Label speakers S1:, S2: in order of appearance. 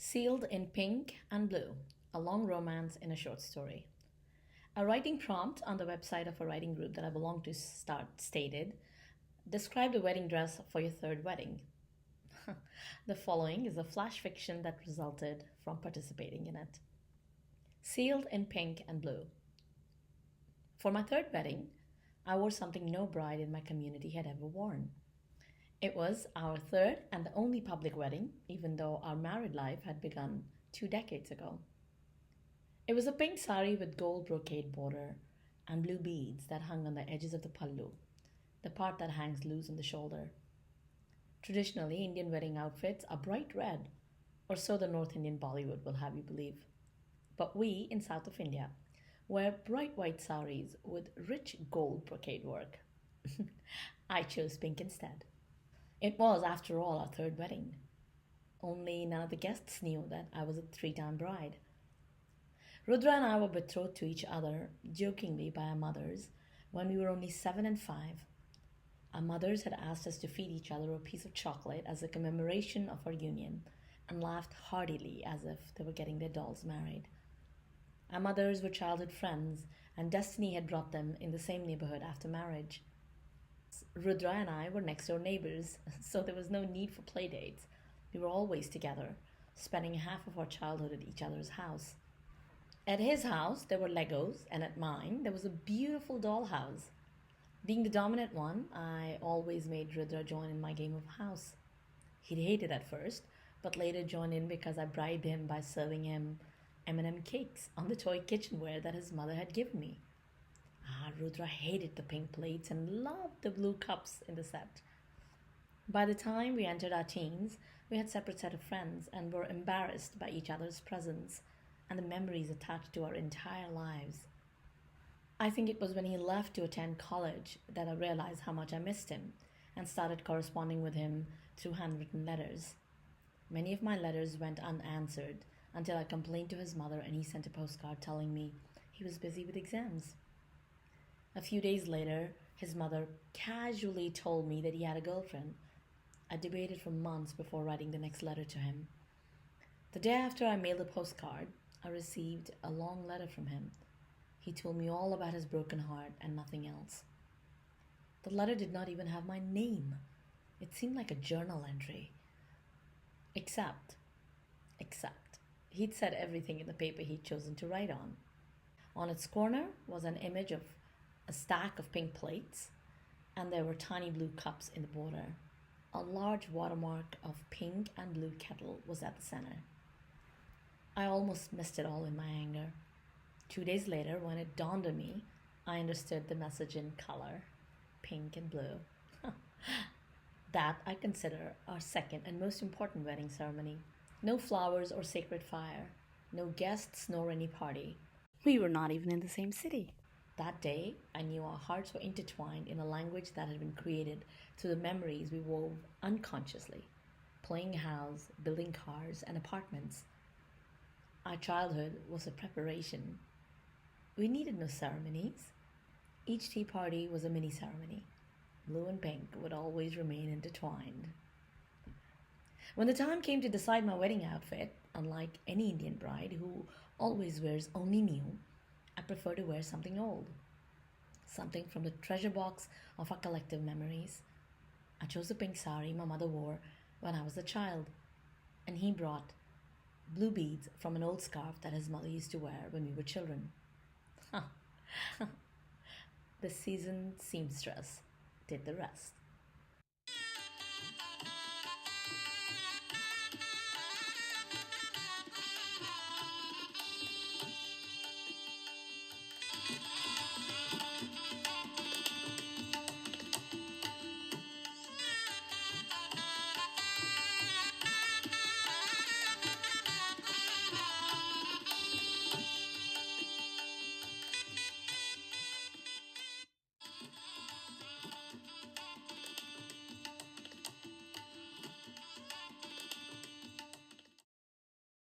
S1: Sealed in Pink and Blue, a long romance in a short story. A writing prompt on the website of a writing group that I belong to stated, describe the wedding dress for your third wedding. The following is a flash fiction that resulted from participating in it. Sealed in Pink and Blue. For my third wedding, I wore something no bride in my community had ever worn. It was our third and the only public wedding, even though our married life had begun 2 decades ago. It was a pink sari with gold brocade border and blue beads that hung on the edges of the pallu, the part that hangs loose on the shoulder. Traditionally, Indian wedding outfits are bright red, or so the North Indian Bollywood will have you believe. But we, in South of India, wear bright white saris with rich gold brocade work. I chose pink instead. It was, after all, our third wedding. Only none of the guests knew that I was a 3-time bride. Rudra and I were betrothed to each other, jokingly by our mothers, when we were only 7 and 5. Our mothers had asked us to feed each other a piece of chocolate as a commemoration of our union, and laughed heartily as if they were getting their dolls married. Our mothers were childhood friends, and destiny had brought them in the same neighborhood after marriage. Rudra and I were next door neighbors, so there was no need for play dates. We were always together, spending half of our childhood at each other's house. At his house, there were Legos, and at mine, there was a beautiful dollhouse. Being the dominant one, I always made Rudra join in my game of house. He'd hate it at first, but later joined in because I bribed him by serving him M&M cakes on the toy kitchenware that his mother had given me. Rudra hated the pink plates and loved the blue cups in the set. By the time we entered our teens, we had separate set of friends and were embarrassed by each other's presence and the memories attached to our entire lives. I think it was when he left to attend college that I realized how much I missed him and started corresponding with him through handwritten letters. Many of my letters went unanswered until I complained to his mother and he sent a postcard telling me he was busy with exams. A few days later, his mother casually told me that he had a girlfriend. I debated for months before writing the next letter to him. The day after I mailed the postcard, I received a long letter from him. He told me all about his broken heart and nothing else. The letter did not even have my name. It seemed like a journal entry. Except, he'd said everything in the paper he'd chosen to write on. On its corner was an image of a stack of pink plates, and there were tiny blue cups in the border. A large watermark of pink and blue kettle was at the center. I almost missed it all in my anger. 2 days later, when it dawned on me, I understood the message in color, pink and blue. That I consider our second and most important wedding ceremony. No flowers or sacred fire, no guests nor any party. We were not even in the same city. That day, I knew our hearts were intertwined in a language that had been created through the memories we wove unconsciously, playing house, building cars, and apartments. Our childhood was a preparation. We needed no ceremonies. Each tea party was a mini ceremony. Blue and pink would always remain intertwined. When the time came to decide my wedding outfit, unlike any Indian bride who always wears only new, I prefer to wear something old, something from the treasure box of our collective memories. I chose a pink sari my mother wore when I was a child, and he brought blue beads from an old scarf that his mother used to wear when we were children. The seasoned seamstress did the rest.